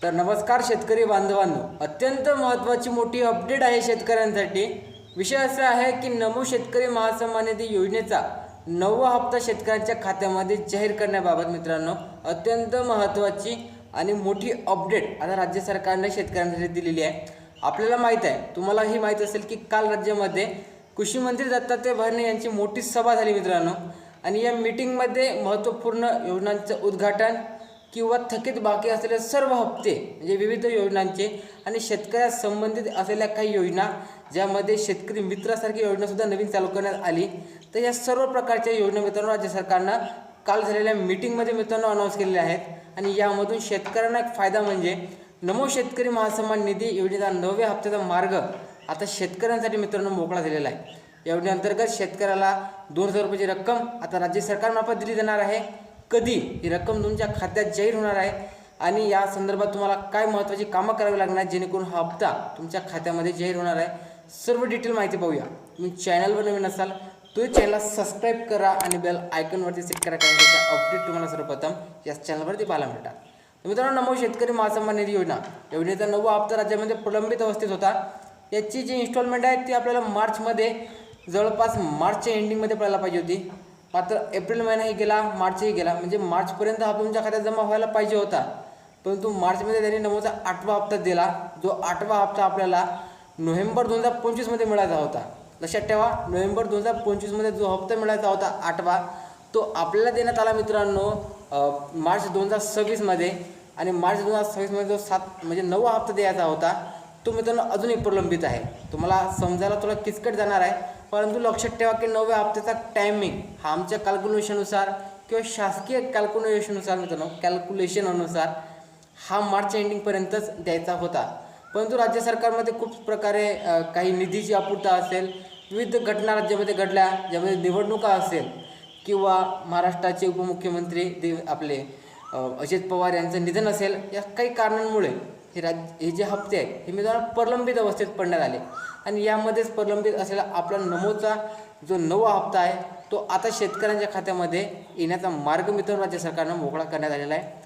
तर नमस्कार शेतकरी बांधवांनो, अत्यंत महत्त्वाची मोठी अपडेट आहे शेतकऱ्यांसाठी। विषय असा आहे की नमो शेतकरी महासन्मान निधी योजनेचा 9वा हप्ता शेतकऱ्यांच्या खात्यामध्ये जाहीर करण्याबाबत मित्रांनो अत्यंत महत्त्वाची आणि मोठी अपडेट आता राज्य सरकारने शेतकऱ्यांसाठी दिलेली आहे। आपल्याला माहित आहे, तुम्हालाही माहित असेल की काल राज्यामध्ये कृषी मंत्री दत्तात्रय भरणे यांची मोठी सभा झाली मित्रांनो, आणि या मीटिंगमध्ये महत्त्वपूर्ण योजनांचं उद्घाटन किंवा थकीत बाकी असलेले सर्व हप्ते म्हणजे विविध योजनांचे आणि शेतकऱ्यास संबंधित असलेल्या काही योजना, ज्यामध्ये शेतकरी मित्रासारखी योजनासुद्धा नवीन चालू करण्यात आली, तर या सर्व प्रकारच्या योजना मित्रांनो राज्य सरकारनं काल झालेल्या मीटिंगमध्ये मित्रांनो अनाऊन्स केलेल्या आहेत। आणि यामधून शेतकऱ्यांना एक फायदा म्हणजे नमो शेतकरी महासन्मान निधी योजनेचा 9व्या हप्त्याचा मार्ग आता शेतकऱ्यांसाठी मित्रांनो मोकळा झालेला आहे। या योजनेअंतर्गत शेतकऱ्याला 2,000 रुपयाची रक्कम आता राज्य सरकारमार्फत दिली जाणार आहे। कधी ही रक्कम तुमच्या खात्यात जाहीर होणार आहे आणि या संदर्भात तुम्हाला काय महत्त्वाची कामं करावी लागणार जेणेकरून हा हप्ता तुमच्या खात्यामध्ये जाहीर होणार आहे, सर्व डिटेल माहिती पाहूया। तुम्ही चॅनलवर नवीन असाल तर चॅनलला सबस्क्राईब करा आणि बेल आयकॉनवरती सेट करा, कारण त्याचा अपडेट तुम्हाला सर्वप्रथम या चॅनलवरती पाहायला मिळतात। मित्रांनो, नमो शेतकरी महासन्मान निधी योजनेचा 9वा हप्ता राज्यामध्ये प्रलंबित अवस्थेत होता। याची जी इन्स्टॉलमेंट आहे ती आपल्याला मार्चमध्ये जवळपास मार्चच्या एंडिंगमध्ये पडायला पाहिजे होती, मात्र एप्रिल महिनाही गेला, मार्चही गेला, म्हणजे मार्चपर्यंत हा तुमच्या खात्यात जमा व्हायला पाहिजे होता। परंतु मार्चमध्ये त्यांनी नमोचा 8वा हप्ता दिला, जो 8वा हप्ता आपल्याला नोव्हेंबर 2025मध्ये मिळायचा होता। लक्षात ठेवा, नोव्हेंबर 2025मध्ये जो हप्ता मिळायचा होता 8वा, तो आपल्याला देण्यात आला मित्रांनो मार्च 2026मध्ये, आणि मार्च 2026मध्ये जो 7 म्हणजे 9वा हप्ता द्यायचा होता तो मित्रांनो अजूनही प्रलंबित आहे। तुम्हाला समजायला थोडा किचकट जाणार आहे, परंतु लक्षात ठेवा की 9व्या हप्त्याचा टायमिंग हा आमच्या कॅल्क्युलेशननुसार किंवा शासकीय कॅल्क्युलेशननुसार मित्रांनो कॅल्क्युलेशननुसार हा मार्च एंडिंगपर्यंतच द्यायचा होता। परंतु राज्य सरकारमध्ये खूप प्रकारे काही निधीची अपूर्तता असेल, विविध घटना राज्यामध्ये घडल्या, ज्यामध्ये निवडणुका असेल किंवा महाराष्ट्राचे उपमुख्यमंत्री आपले अजित पवार यांचं निधन असेल, या काही कारणांमुळे हे जे हप्ते आहेत हे मित्रांनो प्रलंबित अवस्थेत पडण्यात आले। आणि यामध्येच प्रलंबित असलेला आपला नमोचा जो 9वा हप्ता आहे तो आता शेतकऱ्यांच्या खात्यामध्ये येण्याचा मार्ग मित्रांनो राज्य सरकारनं मोकळा करण्यात आलेला आहे।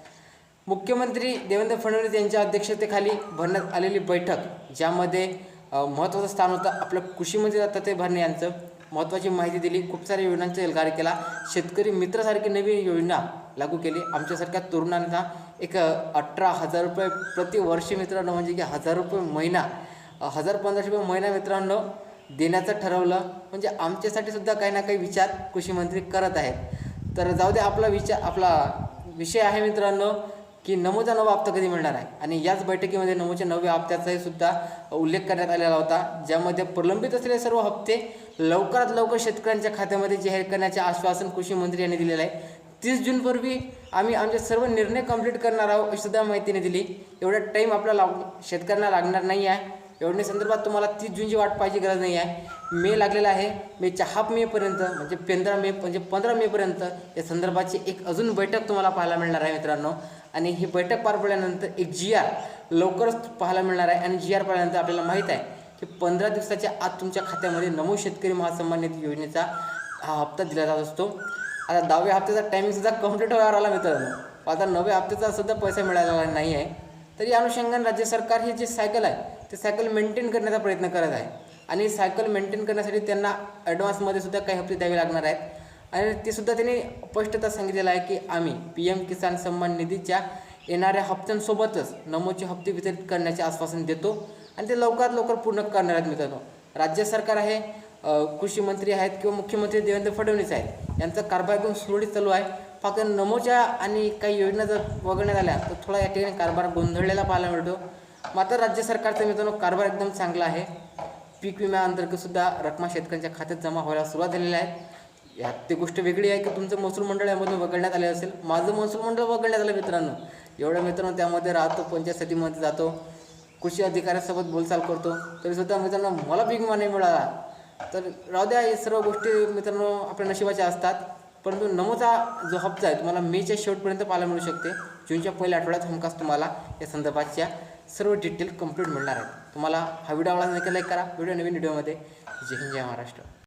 मुख्यमंत्री देवेंद्र फडणवीस यांच्या अध्यक्षतेखाली भरण्यात आलेली बैठक, ज्यामध्ये महत्त्वाचं स्थान होतं आपलं कृषी मंत्री दत्तात्रय भरणे यांचं, महत्त्वाची माहिती दिली, खूप साऱ्या योजनांचा एल्गार केला, शेतकरी मित्रासारखी नवीन योजना लागू केली। आमच्यासारख्या तरुणांना एक 18,000 रुपये प्रतिवर्षी मित्रांनो, म्हणजे की 1,000 रुपये महिना, 1,015 रुपये महिना मित्रांनो देण्याचं ठरवलं, म्हणजे आमच्यासाठी सुद्धा काही ना काही विचार कृषी मंत्री करत आहेत। तर जाऊ दे, आपला विषय आहे मित्रांनो की नमोचा 9वा हप्ता कधी मिळणार आहे, आणि याच बैठकीमध्ये नमोच्या 9व्या हप्त्याचाही सुद्धा उल्लेख करण्यात आलेला होता, ज्यामध्ये प्रलंबित असलेले सर्व हप्ते लवकरात लवकर शेतकऱ्यांच्या खात्यामध्ये जाहीर करण्याचे आश्वासन कृषी मंत्री यांनी दिलेलं आहे। 30 जूनपूर्वी आम्ही आमचे सर्व निर्णय कंप्लीट करणार आहोत अशी सुद्धा माहितीने दिली। एवढा टाईम आपल्याला शेतकऱ्यांना लागणार नाही आहे। योजनेसंदर्भात तुम्हाला 30 जूनची वाट पाहायची गरज नाही आहे, मे लागलेला आहे, मेच्या हाफ मेपर्यंत म्हणजे 15 मेपर्यंत या संदर्भाची एक अजून बैठक तुम्हाला पाहायला मिळणार आहे मित्रांनो। आणि ही बैठक पार पडल्यानंतर एक GR लवकरच पाहायला मिळणार आहे, आणि GR पाहिल्यानंतर आपल्याला माहीत आहे की 15 दिवसाच्या आत तुमच्या खात्यामध्ये नमो शेतकरी महासन्मान निधी योजनेचा हा हप्ता दिला जात असतो। आता 10व्या हप्त्याचा टायमिंगसुद्धा कंप्लीट व्हायला आला मित्रांनो, आता 9व्या हप्त्याचा सुद्धा पैसा मिळालेला नाही आहे। तर या अनुषंगाने राज्य सरकार ही जी सायकल आहे ते सायकल मेंटेन करण्याचा प्रयत्न करत आहे, आणि सायकल मेंटेन करण्यासाठी त्यांना ॲडव्हान्समध्ये सुद्धा काही हप्ते द्यावे लागणार आहेत। आणि ते सुद्धा त्यांनी स्पष्टता सांगितलेलं आहे की आम्ही PM किसान सन्मान निधीच्या येणाऱ्या हप्त्यांसोबतच नमोचे हप्ते वितरित करण्याचे आश्वासन देतो, आणि ते लवकरात लवकर पूर्ण करणार आहेत मित्रांनो। राज्य सरकार आहे, कृषी मंत्री आहेत किंवा मुख्यमंत्री देवेंद्र फडणवीस आहेत, यांचा कारभार एकदम सुरळीत चालू आहे। फक्त नमोच्या आणि काही योजना जर वगळण्यात आल्या तर थोडा या ठिकाणी कारभार गोंधळलेला पाहायला मिळतो, मात्र राज्य सरकारचा मित्रांनो कारभार एकदम चांगला आहे। पीक विम्याअंतर्गत सुद्धा रकमा शेतकऱ्यांच्या खात्यात जमा व्हायला सुरुवात झालेली आहे। यात ती गोष्ट वेगळी आहे की तुमचं महसूल मंडळ यामधून वगळण्यात आले असेल, माझं महसूल मंडळ वगळण्यात आलं मित्रांनो। एवढं मित्रांनो त्यामध्ये राहतो, पंचायत समितीमध्ये जातो, कृषी अधिकाऱ्यांसोबत बोलचाल करतो, तरीसुद्धा मित्रांनो मला पीक विमा नाही मिळाला। तर राहू द्या, या सर्व गोष्टी मित्रांनो आपल्या नशिबाच्या असतात। परंतु नमोचा जो हप्ता आहे तुम्हाला मेच्या शेवटपर्यंत पाहायला मिळू शकते। जूनच्या पहिल्या आठवड्यात हमखास तुम्हाला या संदर्भाच्या सर्व डिटेल कंप्लीट मिळणार आहेत। तुम्हाला हा व्हिडिओ आवडला नक्की लाईक करा। व्हिडिओ नवीन व्हिडिओमध्ये जय हिंद, जय महाराष्ट्र।